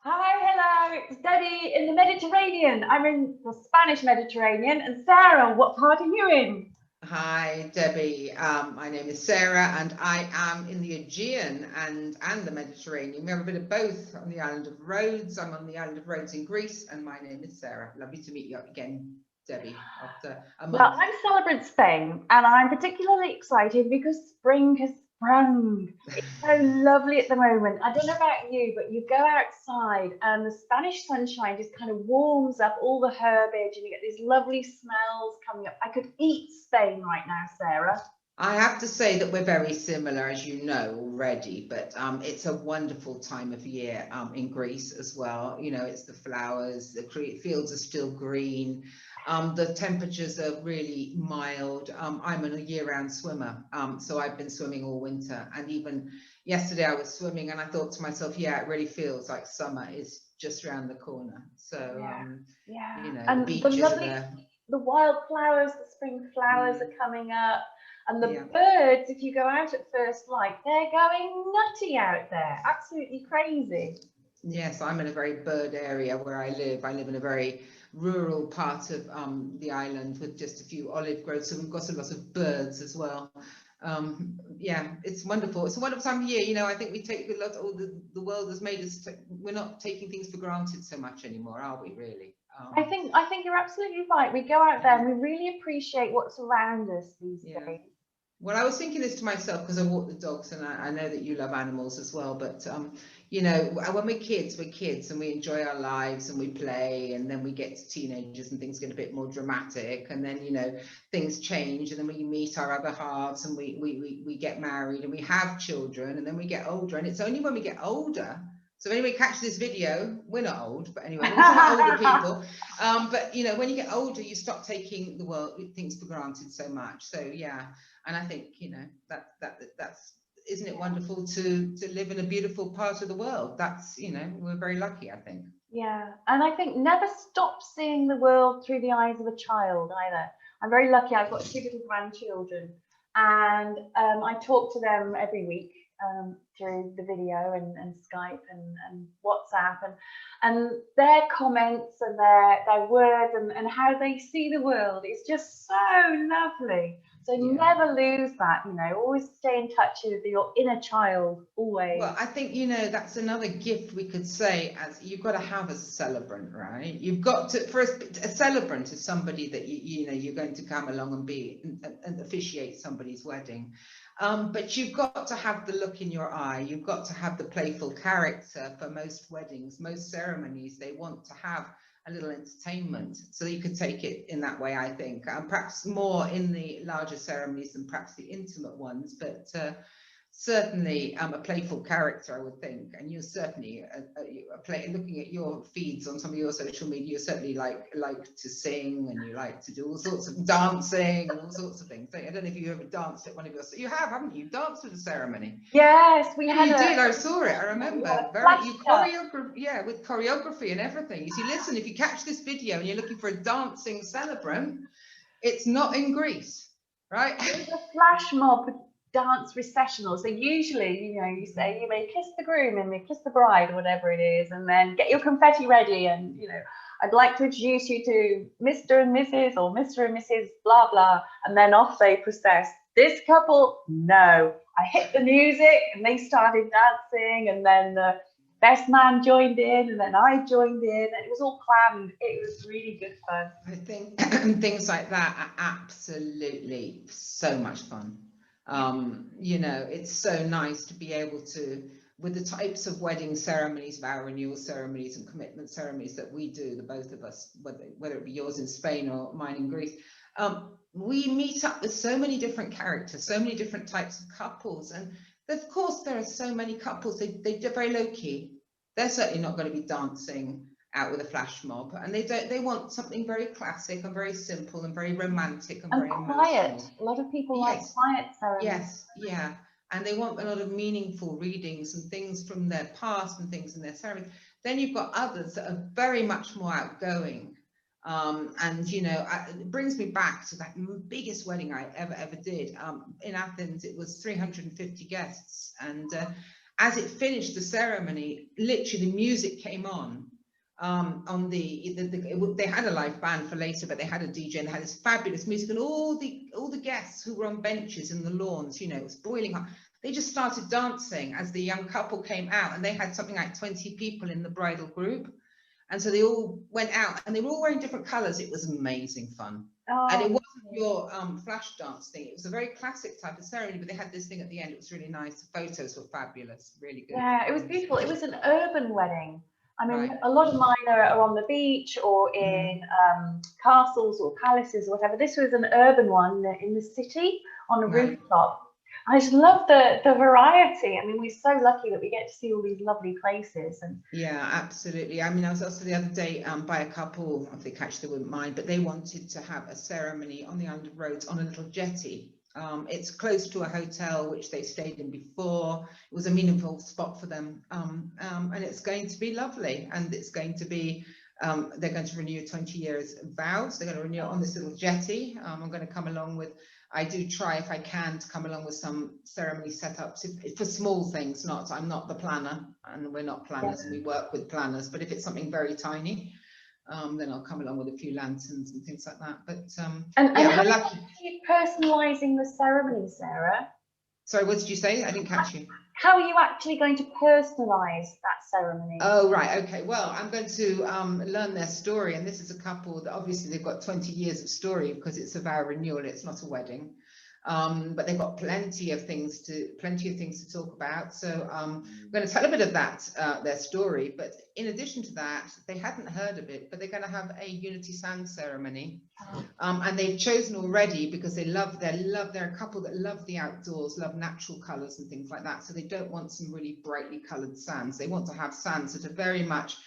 Hi, hello, it's Debbie in the Mediterranean. I'm in the Spanish Mediterranean. And Sarah, what part are you in? Hi, Debbie. My name is Sarah, and I am in the Aegean and the Mediterranean. We have a bit of both on the island of Rhodes. I'm on the island of Rhodes in Greece, and my name is Sarah. Lovely to meet you again, Debbie, after a Well, month. I'm Celebrant Spain, and I'm particularly excited because spring has sprung. It's so lovely at the moment. I don't know about you, but you go outside and the Spanish sunshine just kind of warms up all the herbage, and you get these lovely smells coming up. I could eat Spain right now, Sarah. I have to say that we're very similar, as you know already, but it's a wonderful time of year in Greece as well. You know, it's the flowers, the fields are still green, the temperatures are really mild. I'm a year-round swimmer, so I've been swimming all winter, and even yesterday I was swimming and I thought to myself, yeah, it really feels like summer is just around the corner. So, Yeah, yeah. you know, the And the beaches are lovely, there. the wildflowers, the spring flowers Mm, are coming up. And the yeah. birds, if you go out at first light, they're going nutty out there. Absolutely crazy. Yes, I'm in a very bird area where I live. I live in a very rural part of the island with just a few olive groves, so we've got a lot of birds as well. Yeah, it's wonderful. It's a wonderful time of year. You know, I think we take a lot. All the world has made us. We're not taking things for granted so much anymore, are we? Really? I think you're absolutely right. We go out there Yeah, and we really appreciate what's around us these yeah. days. Well, I was thinking this to myself because I walk the dogs, and I know that you love animals as well. But you know, when we're kids, and we enjoy our lives and we play, and then we get to teenagers and things get a bit more dramatic, and then you know things change, and then we meet our other halves, and we get married, and we have children, and then we get older, and it's only when we get older. So anyway, catch this video. We're not old, but anyway, we're talking about older people. But you know, when you get older, you stop taking the world things for granted so much. So yeah, and I think you know that's isn't it wonderful to live in a beautiful part of the world? That's you know we're very lucky, I think. Yeah, and I think never stop seeing the world through the eyes of a child either. I'm very lucky. I've got two little grandchildren, and I talk to them every week through the video and Skype and WhatsApp, and their comments and their words and how they see the world is just so lovely. So Yeah. never lose that, always stay in touch with your inner child, Well, always. I think, you know, that's another gift we could say as you've got to have a celebrant, right? You've got to, for a celebrant is somebody that, you know, you're going to come along and be and officiate somebody's wedding. But you've got to have the look in your eye. You've got to have the playful character for most weddings, most ceremonies. They want to have a little entertainment. So you could take it in that way, I think. Perhaps more in the larger ceremonies than perhaps the intimate ones, but certainly a playful character, I would think, and you're certainly looking at your feeds on some of your social media, you certainly like to sing, and you like to do all sorts of dancing and all sorts of things. I don't know if you ever danced at one of your, you have, haven't you? Danced at a ceremony. Yes, we had You a did, I saw it, I we had remember. a Very, flash you mob. choreograph, yeah, with choreography and everything. You see, listen, if you catch this video and you're looking for a dancing celebrant, it's not in Greece, right? It was a flash mob dance recessional. So usually, you say you may kiss the groom and may kiss the bride or whatever it is, and then get your confetti ready. And I'd like to introduce you to Mr. and Mrs. or Mr. and Mrs. blah blah, and then off they process. This couple, no. I hit the music and they started dancing, and then the best man joined in, and then I joined in, and it was all planned. It was really good fun. I think things like that are absolutely so much fun. You know, it's so nice to be able to, with the types of wedding ceremonies, vow renewal ceremonies and commitment ceremonies that we do, the both of us, whether it be yours in Spain or mine in Greece, we meet up with so many different characters, so many different types of couples. And of course, there are so many couples, they're very low key. They're certainly not going to be dancing out with a flash mob, and they want something very classic and very simple and very romantic and And very quiet. emotional. A lot of people like Yes, quiet ceremonies. yes, yeah, and they want a lot of meaningful readings and things from their past and things in their ceremony. Then you've got others that are very much more outgoing, and you know, it brings me back to that biggest wedding I ever did in Athens. It was 350 guests, as it finished the ceremony, literally the music came on they had a live band for later, but they had a DJ and they had this fabulous music, and all the guests who were on benches in the lawns, you know, it was boiling hot. They just started dancing as the young couple came out, and they had something like 20 people in the bridal group. And so they all went out and they were all wearing different colors. It was amazing fun. Oh, and it wasn't your flash dance thing. It was a very classic type of ceremony, but they had this thing at the end. It was really nice. The photos were fabulous, really good. Yeah, it was beautiful. It was an urban wedding. I mean, a lot of mine are on the beach or in castles or palaces or whatever. This was an urban one in the city on a rooftop. I just love the variety. I mean, we're so lucky that we get to see all these lovely places. And yeah, absolutely. I mean, I was also the other day by a couple, I think actually they wouldn't mind, but they wanted to have a ceremony on the island of Rhodes on a little jetty. It's close to a hotel which they stayed in before. It was a meaningful spot for them, and it's going to be lovely. And it's going to be they're going to renew 20 years vows. They're going to renew it on this little jetty. I'm going to come along with, I do try if I can to come along with some ceremony setups for small things. I'm not the planner, and we're not planners, and we work with planners, but if it's something very tiny, then I'll come along with a few lanterns and things like that. But and we're lucky. Are you personalising the ceremony, Sarah? Sorry, what did you say? I didn't catch you. How are you actually going to personalise that ceremony? Oh, right. Okay. Well, I'm going to learn their story. And this is a couple that obviously they've got 20 years of story because it's a vow renewal. It's not a wedding. But they've got plenty of things to talk about. So I'm going to tell a bit of that, their story. But in addition to that, they hadn't heard of it, but they're going to have a unity sand ceremony. And they've chosen already because they're a couple that love the outdoors, love natural colours and things like that. So they don't want some really brightly coloured sands. They want to have sands that are very much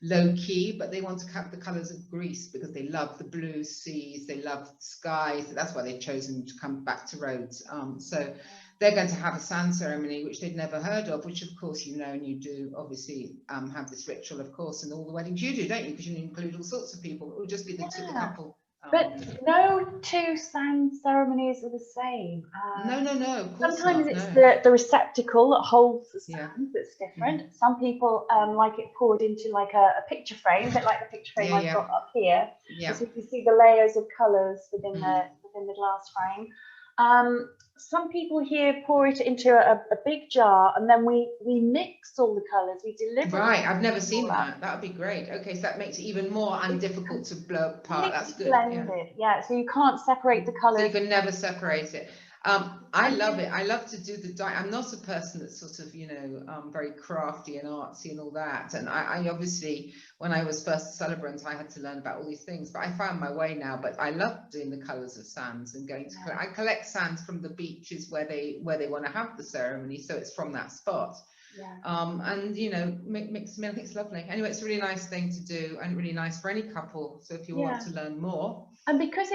low key, but they want to have the colors of Greece because they love the blue seas, they love the skies. That's why they've chosen to come back to Rhodes. So they're going to have a sand ceremony which they'd never heard of, which of course you know, and you do obviously have this ritual, of course, in all the weddings you do, don't you? Because you include all sorts of people. It will just be the couple. But no two sand ceremonies are the same. No, of course sometimes not, it's the receptacle that holds the sand that's different. Some people like it poured into like a picture frame, a bit like the picture frame I've got up here. So you can see the layers of colours within the glass frame. Some people here pour it into a big jar, and then we mix all the colours. We deliver. Right, I've never seen that. That would be great. Okay, so that makes it even more undifficult to blow apart. That's good. Blended, yeah. So you can't separate the colours. So you can never separate it. I love it. I love to do I'm not a person that's sort of, you know, very crafty and artsy and all that. And I obviously, when I was first a celebrant, I had to learn about all these things, but I found my way now. But I love doing the colours of sands and going to I collect sands from the beaches where they want to have the ceremony. So it's from that spot. Yeah. And you know, mix them in. I think it's lovely. Anyway, it's a really nice thing to do and really nice for any couple. So if you want to learn more. And because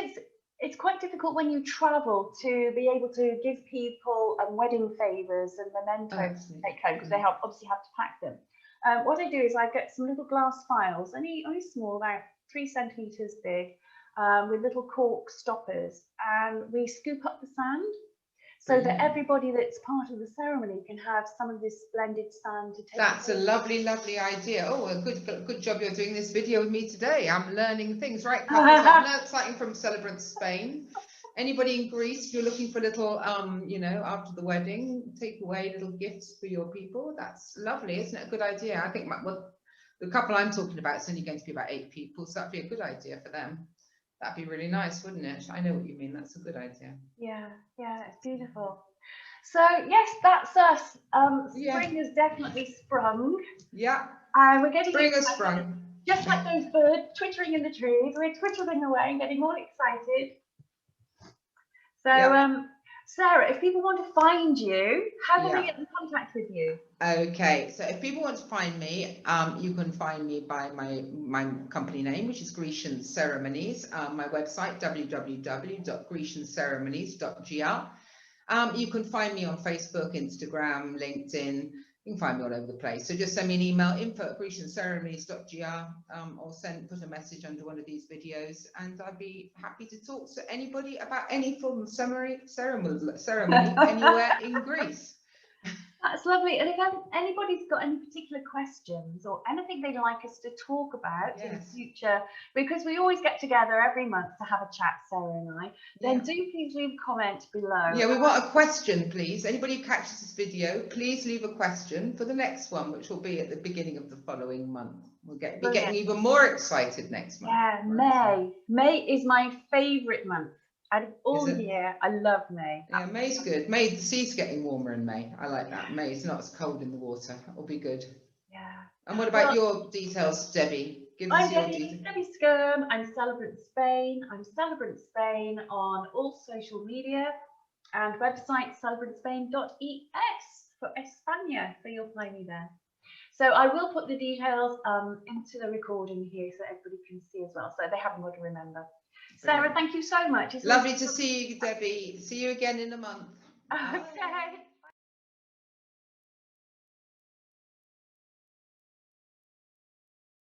it's quite difficult when you travel to be able to give people wedding favours and mementos to take home, because they obviously have to pack them. What I do is I get some little glass files, only small, about 3 centimetres big, with little cork stoppers, and we scoop up the sand so that everybody that's part of the ceremony can have some of this blended sand to take. That's a lovely, lovely idea. Oh, a good job you're doing this video with me today. I'm learning things, right? I've learned something from Celebrant Spain. Anybody in Greece, if you're looking for little, you know, after the wedding, take away little gifts for your people. That's lovely, isn't it? A good idea. I think the couple I'm talking about is only going to be about 8 people, so that'd be a good idea for them. That'd be really nice, wouldn't it? I know what you mean. That's a good idea. Yeah, it's beautiful. So yes, that's us. Spring has definitely sprung. Yeah. We're getting spring has sprung. Just like those birds twittering in the trees. We're twittering away and getting all excited. So Sarah, if people want to find you, how do they get in contact with you? Okay, so if people want to find me, you can find me by my company name, which is Grecian Ceremonies, my website, www.grecianceremonies.gr. You can find me on Facebook, Instagram, LinkedIn. You can find me all over the place. So just send me an email, info@grecianceremonies.gr, or put a message under one of these videos, and I'd be happy to talk to anybody about any form of ceremony anywhere in Greece. That's lovely. And if anybody's got any particular questions or anything they'd like us to talk about in future, because we always get together every month to have a chat, Sarah and I, then do please leave a comment below. Yeah, we want a question, please. Anybody who catches this video, please leave a question for the next one, which will be at the beginning of the following month. We'll be getting even more excited next month. Yeah, May. May is my favourite month. Out of all the year, I love May. Yeah, May's good. May, the sea's getting warmer in May. I like that. May, it's not as cold in the water. That'll be good. Yeah. And what about your details, Debbie? Give us your details. Debbie Skyrme. I'm Celebrant Spain. I'm Celebrant Spain on all social media and website celebrantspain.es for España, so you'll find me there. So I will put the details into the recording here so everybody can see as well, so they haven't got to remember. Sarah, thank you so much. It's lovely to see you, Debbie. See you again in a month. Okay.